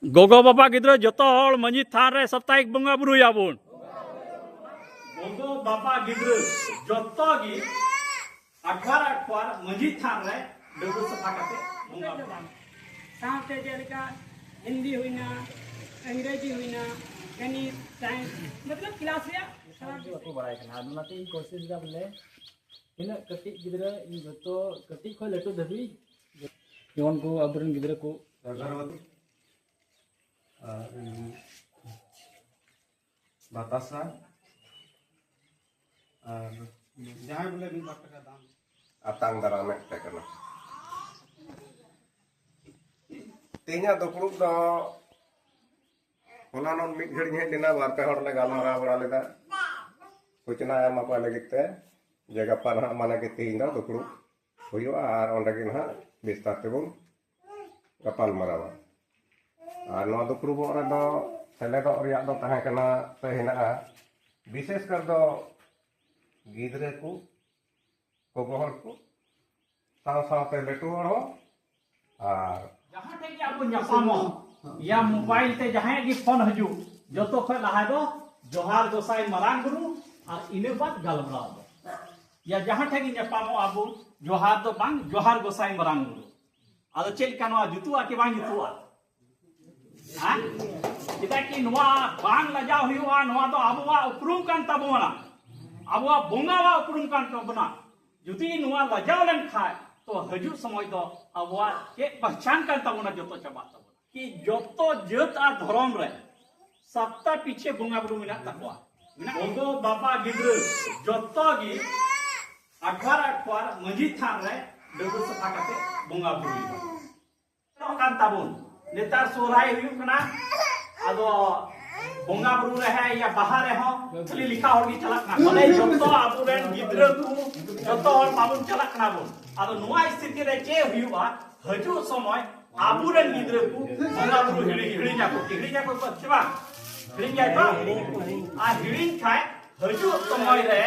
गोगो बाबा गिद्रा जतो हल मंजी थान रे सप्ताहिक बंगा बुरुयाबुन गोगो बाबा गिद्रा जतो गी अठार मंजी थान रे डबु सफा काते बंगा साथे जेलका हिंदी हुईना अंग्रेजी हुईना गणित साइंस मतलब क्लास रे को बराय कना नाते कोशिश दा बोले इन कटी गिद्रा इन जतो कटी खो लेटो धबी जवन को अबरन गिद्रा को गर्भवती बतासा जहाँ बोले 2 लाख टका दाम आतांग दाराम करना तेना दुपुरुब दो होलानोन मिड घड़ी हेज लेना बार पे हड़ ले गालमारा बड़ा लेदा सूचना एम को लगिते जे गप्पा ना माने के तेना दुपुरुब हुयो आर ओंडे के ना विस्तार तेबुन गप्पा मारावा और नवा दुपुरुब रे दो सेलेदो रिया दो ताहे कना ते हिना विशेष कर दो गिद्रे को गोगोहर को साव सावते लेटू हड़ हो और जहां थे कि आपको न्यापामो या मोबाइल ते जहां की फोन हजू जतो ख लहा दो जोहार गोसाई मरांग गुरु और इने बाद गलमराव दो या जहां थे कि न्यापामो आबू जोहार दो बांग जोहार गोसाई मरांग गुरु आदो चेल कानो जुतुआ के बांग जुतुआ हां kita ki noa bang lajau huwa noa do abuwa uprum kan tabona abuwa bonga wa uprum kan tabona judi noa lajau len khai तो हजू समय दो अबुआ के पहचान कर तबना जतो चबा तबना कि जतो जत आ धर्म रे सप्ता पीछे बोंगा बुरु मिना तकवा गोगो बाबा गिद्र जतो गी 18 मंजी थान रे डबु सफा काते बोंगा बुरु तो कान तबन नेतार सोराय हुयु कना आदो बोंगा बुरु रे है या बाहर रे हो खाली लिखा होगी चलक ना माने जतो आबुरेन गिद्र को जतो और बाबुन चलक ना बोन आदो नुआ स्थिति रे के हुआ हजू समय आबुरेन गिद्र को बोंगा बुरु हिड़ी जाको पछवा हिड़ी जाय तो आ हिड़ी खाय हजू समय रे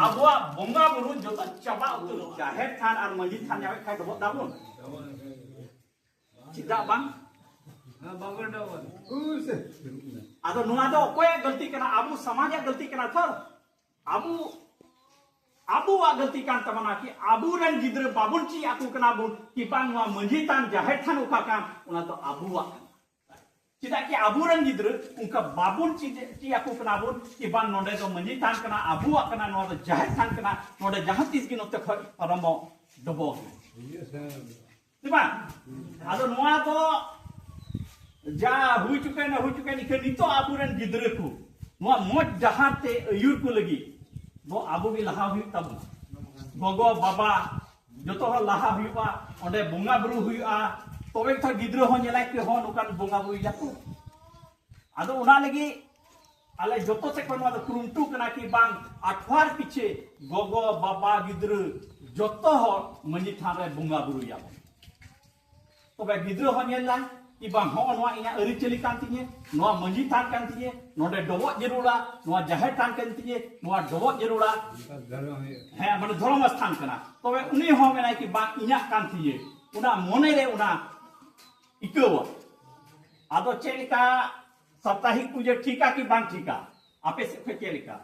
आबुआ बोंगा बुरु जतो चबा उतर जाहेर थान और मंजी थान जावे खाय दबो दाबुन चिदा बांग बांगर दावन आदो नुआ दो कोय गलती कना आबू समाज गलती कना थर आबू आबुआ गलती कान तमना कि आबुरन गिद्र बाबुन ची आकु कना बुन कि बांगवा मंजी तान जाहेर थान उका काम उना तो आबुआ चिदा कि आबुरन गिद्र उनका बाबुन ची आकु कना बुन कि बान नोडे तो मंजी तान कना आबुआ कना नो तो जाहेर थान कना नोडे जहां तीस कि नोते ख परमो दबो दिबा आदो नुआ तो जा हुई चुके निके नितो आबुरन गिद्र को नुआ मोज जहां ते अयुर को लगी वो आबू भी लहा हुई तब गोगो बाबा जो तो लहा हुआ ओंडे बोंगा बुरु हुआ तबे तो गिद्रो हो नेला के हो नुकान बोंगा बुरु याकू आदो उना लगी आले जतो से कोन वाद कुरुमटू कना कि बांग अठवार पीछे गोगो बाबा गिद्र जतो हो मंजी थान रे बोंगा बुरु या तबे गिद्रो हो नेला कि बांग हो नवा इना अरि चली कांतिये नवा मंजी थान कांतिये नोडे डबो जरूरा नवा जाहेर थान कांतिये नवा डबो जरूरा है माने धर्म स्थान कना तबे उनी हो मेना कि बा इना कांतिये उना मोने रे उना इकवा आदो चेलिका साप्ताहिक पूजे ठीका कि बांग ठीका आपे से चेलिका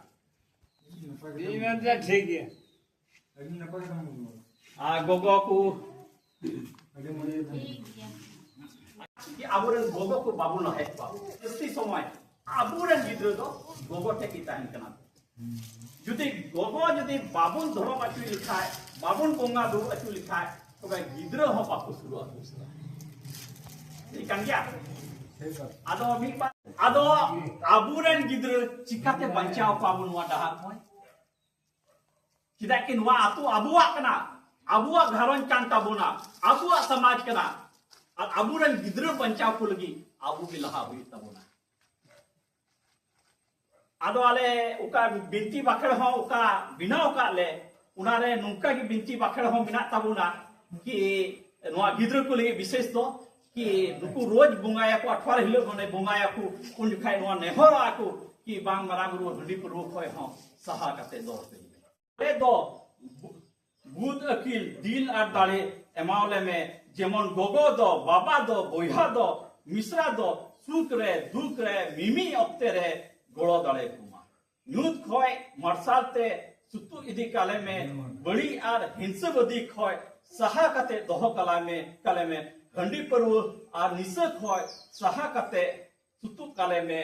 इनन जा ठीक है आ गोगो को कि आबुरन गोगो को बाबू न है इसी समय आबुरन गिद्र दो गोगो ते की तान कना जुदी गोगो जुदी बाबुन धर्म अचु लिखाय बाबुन बोंगा बुरु अचु लिखाय तो भाई गिद्र हो पापु शुरू आकुसरा इकान गया आदो मी आदो आबुरन गिद्र चिकाते बंचाव पाबुन वा डहा कोय चिदा कि नुआ आतु आबुआ कना आबुआ घरन कान ताबुना आबुआ समाज कना और आबुरन गिद्र बंचाव को लगी आबू भी लहा हुई तबना आदो आले उका बिनती बाखड़ हो उका बिना उका ले उनारे नुका की बिनती बाखड़ हो बिना तबना कि नोआ गिद्र को लगी विशेष दो कि नुकु रोज बुंगाया को अठवार हिलो होने बुंगाया को उन खाय नोआ नेहर आको कि बांग मरांग रो हंडी को रो खोय हो सहा कते दो पे दो बुध अकिल दिल और दाड़े एमावले में जेमन गोगो दो बाबा दो बोहा दो मिश्रा दो सुख रे दुख रे मिमी ऑक्ते रे गोड़ो दाड़े कुमा न्यूत खोय मार्शल ते सुतु इदी काले में बड़ी आर हिंसबदी खोय सहा कते दोहो काले में हंडी परु आर निसे खोय सहा कते सुतु काले में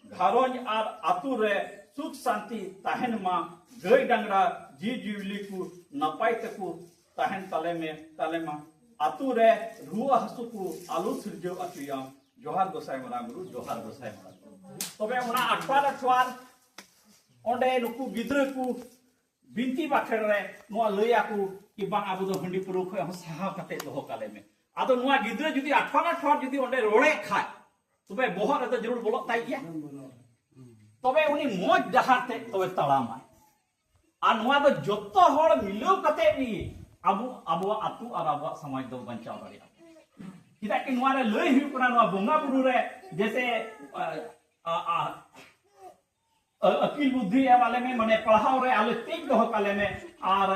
घारोज आर आतु रे सुख शांति ताहन मा गई डांगरा जी जीवली को नपाय तकु ताहन ताले मा आतु रे रुआ हसु को आलू सिरजो अचुया जोहार गोसाई मरा गुरु जोहार गोसाई मरा तबे उना अठवार ओंडे नुकु गिद्र को बिनती बाखेर रे नुआ लया को कि बांग आबो दो हंडी पुरु खय हम साहा कते दोहो काले में आदो नुआ गिद्र जुदी अठवार जुदी ओंडे रोड़े खाय तबे बोहर रे जरूर बोलो ताई गया तबे उनी मोज डहाते तबे तड़ामा आ नुआ दो जत्तो हड़ मिलो कते भी आबो आतु और आबो समाज दो बंचाव दाड़िया किदा कि नुआ रे लय हुई कना नुआ बोंगा बुरु रे जैसे अकील बुद्धि वाले में मने पढ़ाव रे आले तेज दो काले में और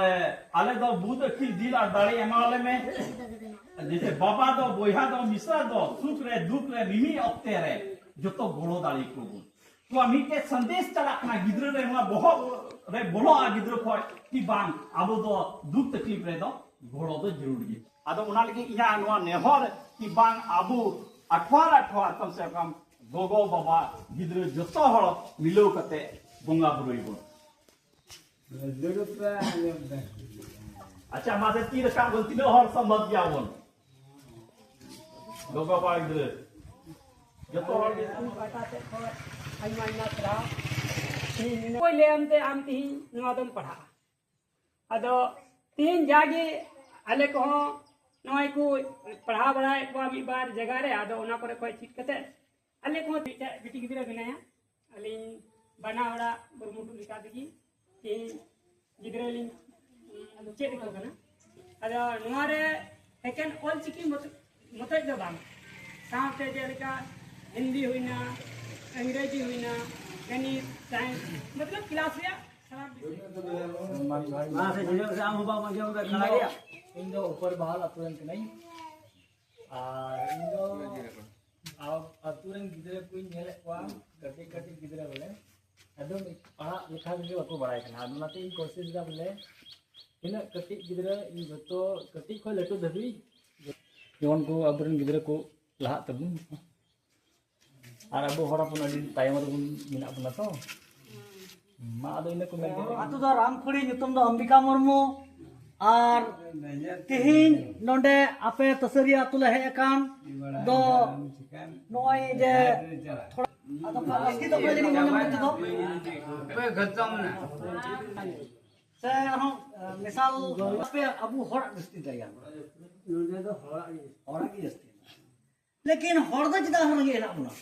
आले दो बुद्ध अकील दिल और दाड़ी वाले में जैसे बाबा दो बोया दो मिश्रा दो सुख रे दुख रे मिमी ऑक्ते रे जतो गोड़ो दाड़ी को तो अमी के संदेश चला ना गिद्र रे नुआ बहुत रे बोलो आ गिद्र को कि बांग आबो दो दुख तकलीफ रे दो गोड़ो दो जरूरी आदो उना लगी इया नुआ नेहर कि बांग आबो अठवार कम से कम गोगो बाबा गिद्र जतो हड़ मिलो कते बोंगा बुरुई बो अच्छा मासे तीर का गलती नो हड़ संबंध गया बोल गोगो बाबा गिद्र जतो हड़ बताते खोय आइमाइना तरा कोई ले हमते आम तीन नवादम पढ़ा अदो तीन जागे आले को नय को पढ़ा बड़ा को मी बार जगह रे आदो ओना करे कोई ठीक कते आले को बिटी गिदरा बनाया अली बना बड़ा बुरमुटु लिखा दगी कि गिदरा लिन चेक को कना अदो नवारे एकेन ऑल चिकी मत दो बांग साथे जेलका हिंदी हुईना अंग्रेजी हुईना गणित साइंस मतलब क्लास रे मां से जिने से आम होबा मजे उदा खड़ा गया इन दो ऊपर बहाल अतुरन के नहीं इन दो अतुरन गिदरे कोई नेले को कटी गिदरे बोले एकदम पढ़ा लिखा के बाको बड़ाय कना अदुनाते इन कोशिश दा बोले इन कटी गिदरे इन जतो कटी को लटू धबी जोन को अबरन गिदरे को लहा तबुन और अब हड़ा पुना दिन तायम रे मिना पुना तो मा दो इन को मेन आतु दो रामखड़ी नितम दो अंबिका मुर्मू और तिहिन नोंडे आपे तसरिया आतु ले हे कान दो नोय जे थोड़ा आदो पास्की तो बजनी मन में तो पे गतम ना से हम मिसाल पे अबु हड़ा दस्ती दया नोंडे दो हड़ा की दस्ती लेकिन हड़ दो जिदा हर गे ना बुना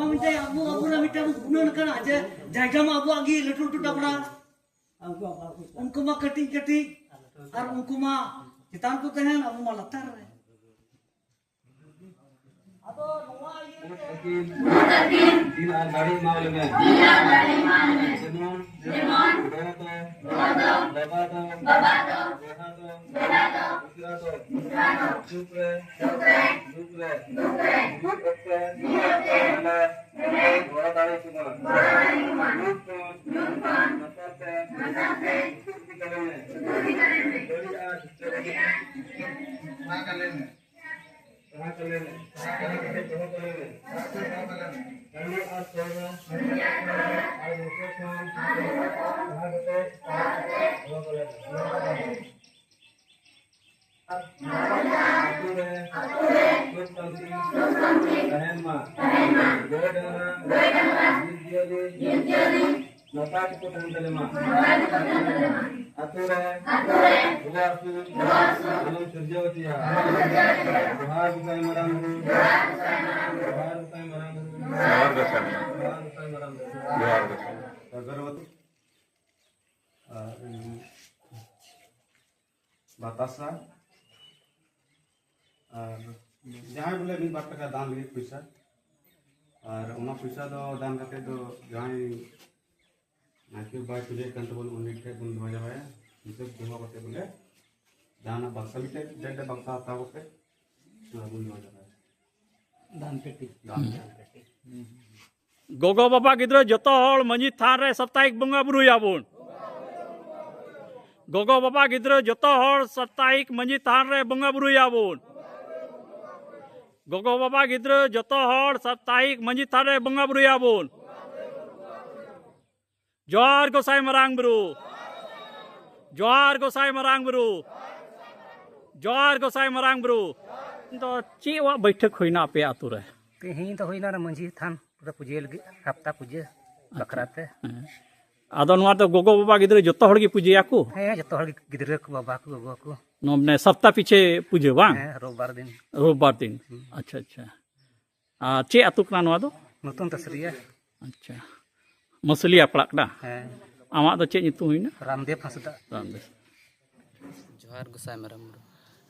मिटे अबु ना मिटे गुनन कना जे जायगा मा अबु आगी लटू लटू टपड़ा उनको मा कटी और उनको मा चितान को तहन अबु मा लतार रे अदो नोवा ये दिन आ गाड़ी मावले में जेमन बाबा दो चुप रे बड़ा दाड़ी कुमार बतासा और जहाँ बोले मिल बार टका दान लगे पैसा और उना पैसा दो दान करते दो जहाँ नाकी बाय तुझे कंट बोल उन्हीं के बुन भजा भाई सब जमा करते बोले जहाँ बक्सा भी डेढ़ बक्सा आता होते दान पेटी गोगो बाबा गिद्रो जतो हड़ मंजी थान रे सप्ताहिक बंगा बुरुयाबुन गोगो बाबा गिद्रो जतो हड़ सप्ताहिक मंजी थान रे बंगा बुरुयाबुन गोगो बाबा गिद्रो जतो हड़ सप्ताहिक मंजी थान रे बंगा बुरुयाबुन जोहार गोसाई मरांग बुरु जोहार गोसाई मरांग बुरु जोहार गोसाई मरांग बुरु तो ची वा बैठक होइना पे आतु रे तेही तो होइना ना मंझी थान पूरा पूजे लगे हफ्ता पूजे बकराते आदो नोआ तो गोगो बाबा गिद्रो जतो हड़ की पूजिया को हे जतो हर गिदरे को बाबा को गोगो को नोमने सप्ताह पीछे पूजे बांग रोबबार दिन अच्छा अच्छा चे आतु कना नोआ दो नतुन तसरिया अच्छा मसलिया पड़ाकड़ा है आमा दो चे नितु हुइना रामदेव हंसदा रामदेव जोहार गोसाई मरम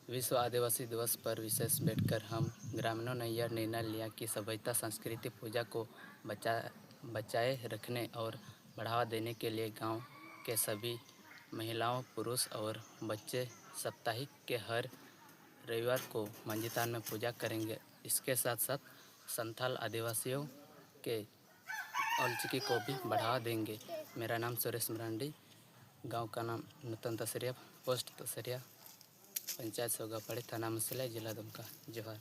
विश्व आदिवासी दिवस पर विशेष बैठकर हम ग्रामीणों ने यह निर्णय लिया कि सभ्यता संस्कृति पूजा को बचाए रखने और बढ़ावा देने के लिए गांव के सभी महिलाओं पुरुष और बच्चे साप्ताहिक के हर रविवार को मंजीतान में पूजा करेंगे। इसके साथ साथ संथाल आदिवासियों के औलचिकी को भी बढ़ावा देंगे। मेरा नाम सुरेश मरांडी, गांव का नाम नूतन तसरिया, पोस्ट तसरिया, पंचायत सोगापड़ी, थाना मसला, जिला दुमका। जोहार।